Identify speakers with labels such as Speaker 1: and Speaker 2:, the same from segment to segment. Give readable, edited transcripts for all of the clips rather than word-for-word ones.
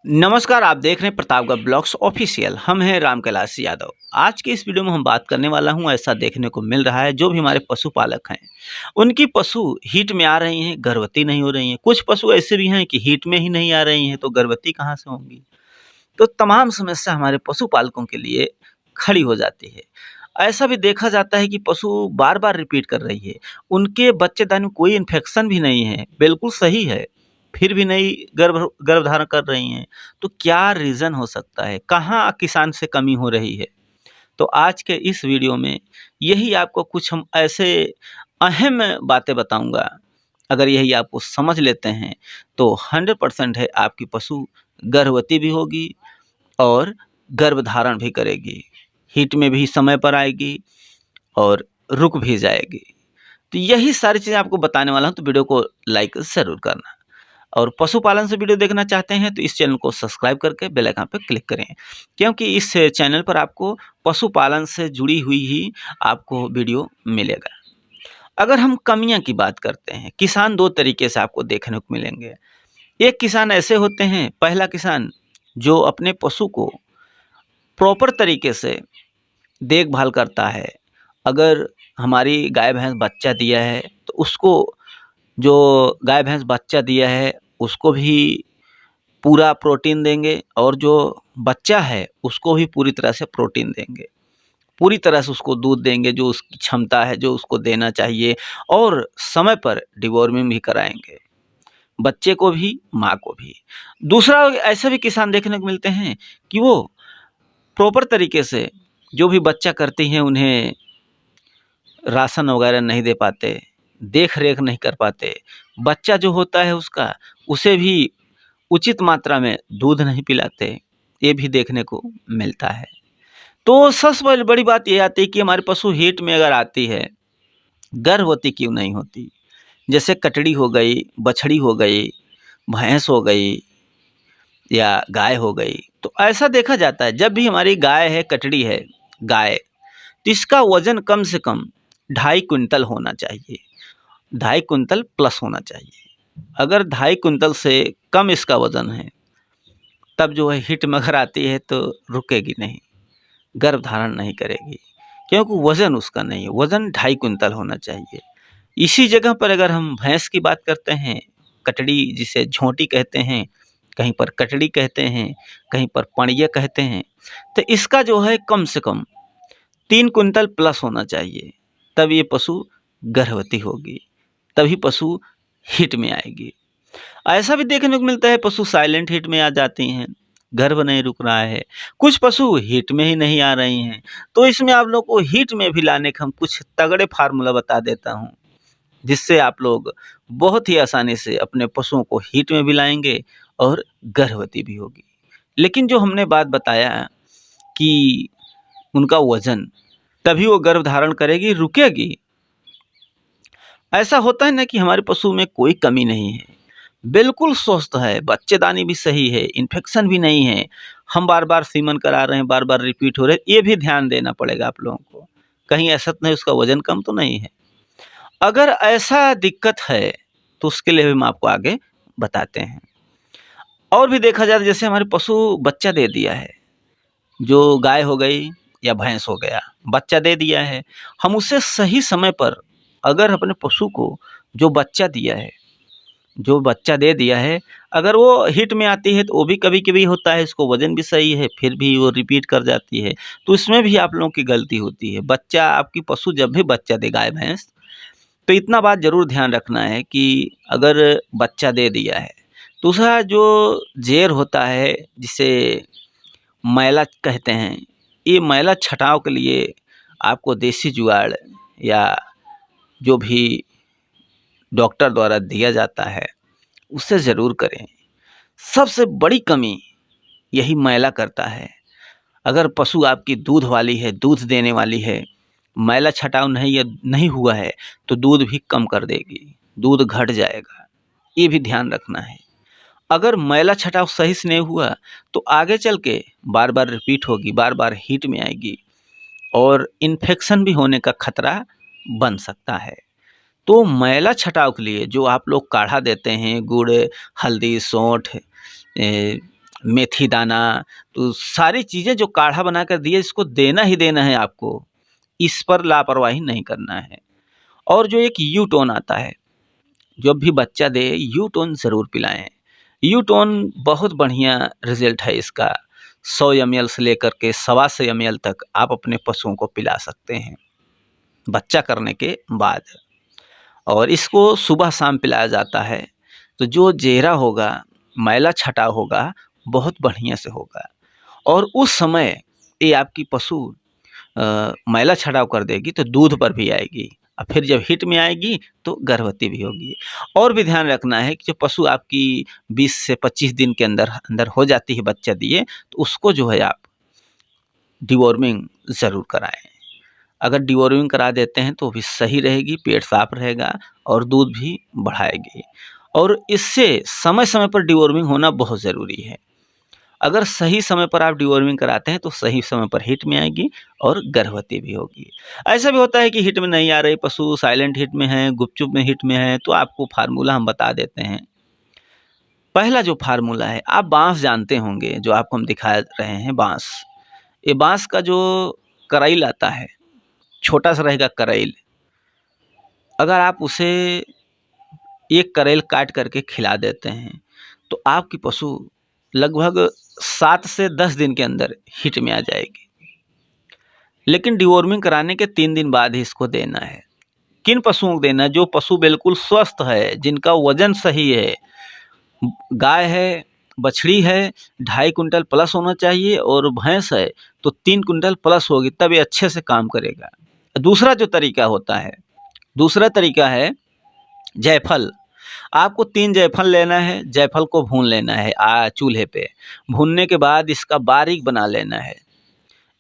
Speaker 1: नमस्कार, आप देख रहे हैं प्रतापगढ़ ब्लॉग्स ऑफिशियल। हम हैं राम कैलाश यादव। आज के इस वीडियो में हम बात करने वाला हूं, ऐसा देखने को मिल रहा है जो भी हमारे पशुपालक हैं, उनकी पशु हीट में आ रही हैं, गर्भवती नहीं हो रही हैं। कुछ पशु ऐसे भी हैं कि हीट में ही नहीं आ रही हैं, तो गर्भवती कहाँ से होंगी। तो तमाम समस्या हमारे पशुपालकों के लिए खड़ी हो जाती है। ऐसा भी देखा जाता है कि पशु बार बार रिपीट कर रही है, उनके बच्चेदानी में कोई इन्फेक्शन भी नहीं है, बिल्कुल सही है, फिर भी नहीं गर्भधारण कर रही हैं। तो क्या रीज़न हो सकता है? कहाँ किसान से कमी हो रही है? तो आज के इस वीडियो में यही आपको कुछ हम ऐसे अहम बातें बताऊँगा। अगर यही आपको समझ लेते हैं तो 100% है आपकी पशु गर्भवती भी होगी और गर्भधारण भी करेगी। हीट में भी समय पर आएगी और रुक भी जाएगी। तो यही सारी चीज़ें आपको बताने वाला हूँ, तो वीडियो को लाइक ज़रूर करना। और पशुपालन से वीडियो देखना चाहते हैं तो इस चैनल को सब्सक्राइब करके बेल आइकन पर क्लिक करें, क्योंकि इस चैनल पर आपको पशुपालन से जुड़ी हुई ही आपको वीडियो मिलेगा। अगर हम कमियां की बात करते हैं, किसान दो तरीके से आपको देखने को मिलेंगे। एक किसान ऐसे होते हैं, पहला किसान जो अपने पशु को प्रॉपर तरीके से देखभाल करता है। अगर हमारी गाय भैंस बच्चा दिया है तो उसको, जो गाय भैंस बच्चा दिया है उसको भी पूरा प्रोटीन देंगे, और जो बच्चा है उसको भी पूरी तरह से प्रोटीन देंगे, पूरी तरह से उसको दूध देंगे जो उसकी क्षमता है, जो उसको देना चाहिए, और समय पर डिवॉर्मिंग भी कराएंगे, बच्चे को भी, माँ को भी। दूसरा, ऐसे भी किसान देखने को मिलते हैं कि वो प्रॉपर तरीके से जो भी बच्चा करती हैं उन्हें राशन वगैरह नहीं दे पाते, देख रेख नहीं कर पाते, बच्चा जो होता है उसका, उसे भी उचित मात्रा में दूध नहीं पिलाते, ये भी देखने को मिलता है। तो सबसे बड़ी बात ये आती है कि हमारे पशु हीट में अगर आती है, गर्भवती क्यों नहीं होती। जैसे कटड़ी हो गई, बछड़ी हो गई, भैंस हो गई या गाय हो गई, तो ऐसा देखा जाता है जब भी हमारी गाय है, कटड़ी है गाय, तो इसका वजन कम से कम 2.5 कुंटल होना चाहिए, 2.5 कुंटल प्लस होना चाहिए। अगर 2.5 कुंटल से कम इसका वजन है, तब जो है हिट में अगर आती है तो रुकेगी नहीं, गर्भधारण नहीं करेगी, क्योंकि वज़न उसका नहीं है, वज़न 2.5 कुंटल होना चाहिए। इसी जगह पर अगर हम भैंस की बात करते हैं, कटड़ी जिसे झोंटी कहते हैं, कहीं पर कटड़ी कहते हैं, कहीं पर पणिया कहते हैं, तो इसका जो है कम से कम 3 कुंटल प्लस होना चाहिए, तब ये पशु गर्भवती होगी, तभी पशु हिट में आएगी। ऐसा भी देखने को मिलता है पशु साइलेंट हीट में आ जाती हैं, गर्भ नहीं रुक रहा है, कुछ पशु हीट में ही नहीं आ रही हैं। तो इसमें आप लोग को हीट में भी लाने का हम कुछ तगड़े फार्मूला बता देता हूँ, जिससे आप लोग बहुत ही आसानी से अपने पशुओं को हीट में भी लाएंगे और गर्भवती भी होगी। लेकिन जो हमने बात बताया कि उनका वजन, तभी वो गर्भ धारण करेगी, रुकेगी। ऐसा होता है ना कि हमारे पशु में कोई कमी नहीं है, बिल्कुल स्वस्थ है, बच्चेदानी भी सही है, इन्फेक्शन भी नहीं है। हम बार-बार सीमन करा रहे हैं, बार-बार रिपीट हो रहे हैं, ये भी ध्यान देना पड़ेगा आप लोगों को। कहीं ऐसा तो नहीं उसका वज़न कम तो नहीं है? अगर ऐसा दिक्कत है, तो उसके लिए भी हम आपको आगे बताते हैं। और भी देखा जाए तो जैसे हमारे पशु बच्चा दे दिया है, जो गाय हो गई या भैंस हो गया, बच्चा दे दिया है, हम उसे सही समय पर, अगर अपने पशु को जो बच्चा दिया है, जो बच्चा दे दिया है, अगर वो हिट में आती है तो वो भी कभी-कभी होता है, इसको वज़न भी सही है, फिर भी वो रिपीट कर जाती है, तो इसमें भी आप लोगों की गलती होती है। बच्चा, आपकी पशु जब भी बच्चा दे, गाय भैंस, तो इतना बात ज़रूर ध्यान रखना है कि अगर बच्चा दे दिया है, तो उसका जो ज़ेर होता है, जिसे मैला कहते हैं, ये मैला छँटाव के लिए आपको देसी जुगाड़ या जो भी डॉक्टर द्वारा दिया जाता है, उसे ज़रूर करें। सबसे बड़ी कमी यही मैला करता है। अगर पशु आपकी दूध वाली है, दूध देने वाली है, मैला छँटाव नहीं हुआ है, तो दूध भी कम कर देगी, दूध घट जाएगा, ये भी ध्यान रखना है। अगर मैला छँटाव सही से नहीं हुआ, तो आगे चल के बार-बार रिपीट होगी, बार-बार हीट में आएगी और इन्फेक्शन भी होने का खतरा बन सकता है। तो मैला छँटाव के लिए जो आप लोग काढ़ा देते हैं, गुड़, हल्दी, सौंठ, मेथी दाना, तो सारी चीज़ें जो काढ़ा बनाकर दिए इसको देना ही देना है आपको, इस पर लापरवाही नहीं करना है। और जो एक यू टोन आता है, जब भी बच्चा दे यू टोन ज़रूर पिलाएं। यू टोन बहुत बढ़िया रिजल्ट है इसका, 100 ml से लेकर के 125 ml तक आप अपने पशुओं को पिला सकते हैं बच्चा करने के बाद। और इसको सुबह शाम पिलाया जाता है, तो जो चेहरा होगा, मैला छटा होगा, बहुत बढ़िया से होगा। और उस समय ये आपकी पशु मैला छटाव कर देगी तो दूध पर भी आएगी, और फिर जब हिट में आएगी तो गर्भवती भी होगी। और भी ध्यान रखना है कि जो पशु आपकी 20 से 25 दिन के अंदर अंदर हो जाती है बच्चा दिए, तो उसको जो है आप डिवॉर्मिंग ज़रूर कराएं। अगर डिवॉर्मिंग करा देते हैं तो भी सही रहेगी, पेट साफ रहेगा और दूध भी बढ़ाएगी। और इससे समय समय पर डिवॉर्मिंग होना बहुत ज़रूरी है। अगर सही समय पर आप डिवॉर्मिंग कराते हैं तो सही समय पर हिट में आएगी और गर्भवती भी होगी। ऐसा भी होता है कि हिट में नहीं आ रही पशु, साइलेंट हिट में है, गुपचुप में हिट में है, तो आपको फार्मूला हम बता देते हैं। पहला जो फार्मूला है, आप बांस जानते होंगे, जो आपको हम दिखा रहे हैं बांस। ये बांस का जो करैल आता है, छोटा सा रहेगा करैल, अगर आप उसे एक करैल काट करके खिला देते हैं तो आपकी पशु लगभग 7 से 10 दिन के अंदर हिट में आ जाएगी। लेकिन डिवॉर्मिंग कराने के 3 दिन बाद ही इसको देना है। किन पशुओं को देना है? जो पशु बिल्कुल स्वस्थ है, जिनका वजन सही है, गाय है, बछड़ी है, 2.5 कुंटल प्लस होना चाहिए, और भैंस है तो 3 कुंटल प्लस होगी, तब ये अच्छे से काम करेगा। दूसरा जो तरीका होता है, दूसरा तरीका है जायफल। आपको 3 जायफल लेना है, जायफल को भून लेना है चूल्हे पे। भूनने के बाद इसका बारीक बना लेना है।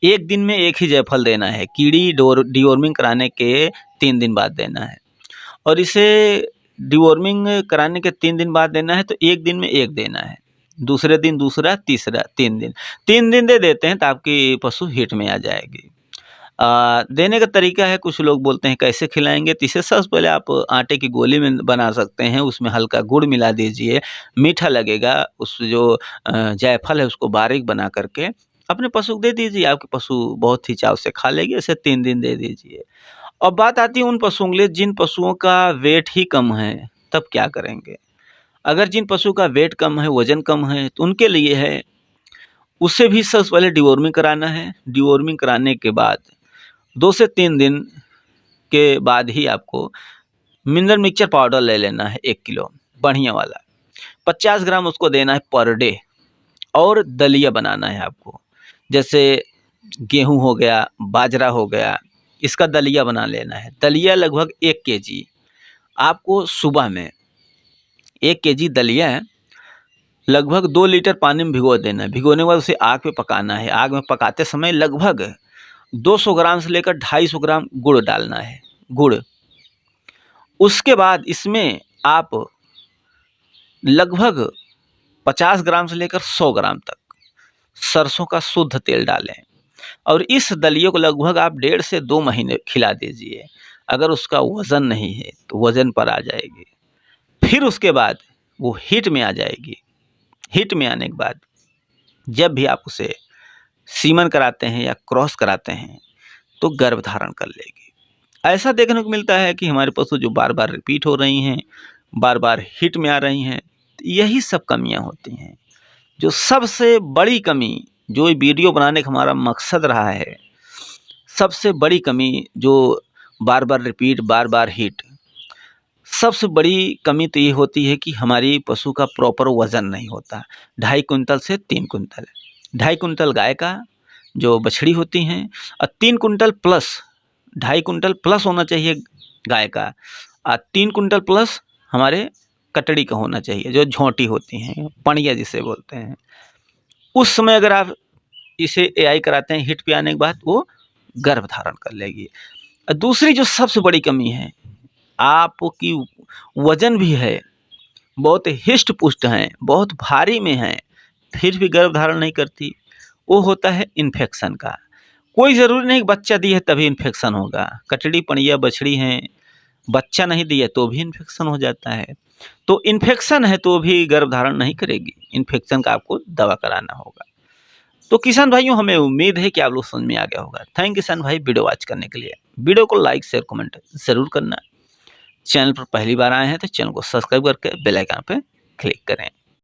Speaker 1: एक दिन में एक ही जायफल देना है, कीड़ी डिवॉर्मिंग कराने के 3 दिन बाद देना है। और इसे डिवॉर्मिंग कराने के 3 दिन बाद देना है तो एक दिन में एक देना है, दूसरे दिन दूसरा, तीसरा, 3 दिन। 3 दिन दे देते हैं तो आपकी पशु हिट में आ जाएगी। देने का तरीका है, कुछ लोग बोलते हैं कैसे खिलाएंगे, तो इसे सबसे पहले आप आटे की गोली में बना सकते हैं, उसमें हल्का गुड़ मिला दीजिए, मीठा लगेगा। उस जो जायफल है उसको बारीक बना करके अपने पशु को दे दीजिए, आपके पशु बहुत ही चाव से खा लेगी। ऐसे 3 दिन दे दीजिए। अब बात आती है उन पशुओं के लिए जिन पशुओं का वेट ही कम है, तब क्या करेंगे? अगर जिन पशु का वेट कम है, वजन कम है, तो उनके लिए है, उससे भी सबसे पहले डिवॉर्मिंग कराना है। डिवॉर्मिंग कराने के बाद 2 से 3 दिन के बाद ही आपको मिनरल मिक्सचर पाउडर ले लेना है 1 किलो बढ़िया वाला, 50 ग्राम उसको देना है पर डे। और दलिया बनाना है आपको, जैसे गेहूँ हो गया, बाजरा हो गया, इसका दलिया बना लेना है। दलिया लगभग 1 केजी आपको सुबह में, 1 केजी दलिया है, लगभग 2 लीटर पानी में भिगो देना है। भिगोने के बाद उसे आग पे पकाना है। आग में पकाते समय लगभग 200 ग्राम से लेकर 250 ग्राम गुड़ डालना है, गुड़। उसके बाद इसमें आप लगभग 50 ग्राम से लेकर 100 ग्राम तक सरसों का शुद्ध तेल डालें, और इस दलिए को लगभग आप 1.5 से 2 महीने खिला दीजिए। अगर उसका वज़न नहीं है तो वज़न पर आ जाएगी, फिर उसके बाद वो हिट में आ जाएगी। हिट में आने के बाद जब भी आप उसे सीमन कराते हैं या क्रॉस कराते हैं तो गर्भ धारण कर लेगी। ऐसा देखने को मिलता है कि हमारे पशु जो बार बार रिपीट हो रही हैं, बार बार हिट में आ रही हैं, यही सब कमियां होती हैं। जो सबसे बड़ी कमी, जो वीडियो बनाने का हमारा मकसद रहा है, सबसे बड़ी कमी जो बार बार रिपीट, बार बार हिट, सबसे बड़ी कमी तो ये होती है कि हमारी पशु का प्रॉपर वज़न नहीं होता। 2.5 कुंटल से 3 कुंटल, 2.5 कुंटल गाय का जो बछड़ी होती हैं, और 3 कुंटल प्लस, 2.5 कुंटल प्लस होना चाहिए गाय का, और 3 कुंटल प्लस हमारे कटड़ी का होना चाहिए, जो झोंटी होती हैं, पणिया जिसे बोलते हैं। उस समय अगर आप इसे एआई कराते हैं, हिट पे आने के बाद वो गर्भ धारण कर लेगी। दूसरी जो सबसे बड़ी कमी है, आपकी वजन भी है, बहुत हिष्ट पुष्ट हैं, बहुत भारी में हैं, फिर भी गर्भ धारण नहीं करती, वो होता है इन्फेक्शन का। कोई ज़रूरी नहीं कि बच्चा दी है तभी इन्फेक्शन होगा। कटड़ी पणिया बछड़ी हैं, बच्चा नहीं दिया तो भी इन्फेक्शन हो जाता है। तो इन्फेक्शन है तो भी गर्भ धारण नहीं करेगी, इन्फेक्शन का आपको दवा कराना होगा। तो किसान भाइयों, हमें उम्मीद है कि आप लोग समझ में आ गया होगा। थैंक यू किसान भाई वीडियो वॉच करने के लिए। वीडियो को लाइक शेयर कमेंट ज़रूर करना। चैनल पर पहली बार आए हैं तो चैनल को सब्सक्राइब करके बेल आइकन पे क्लिक करें।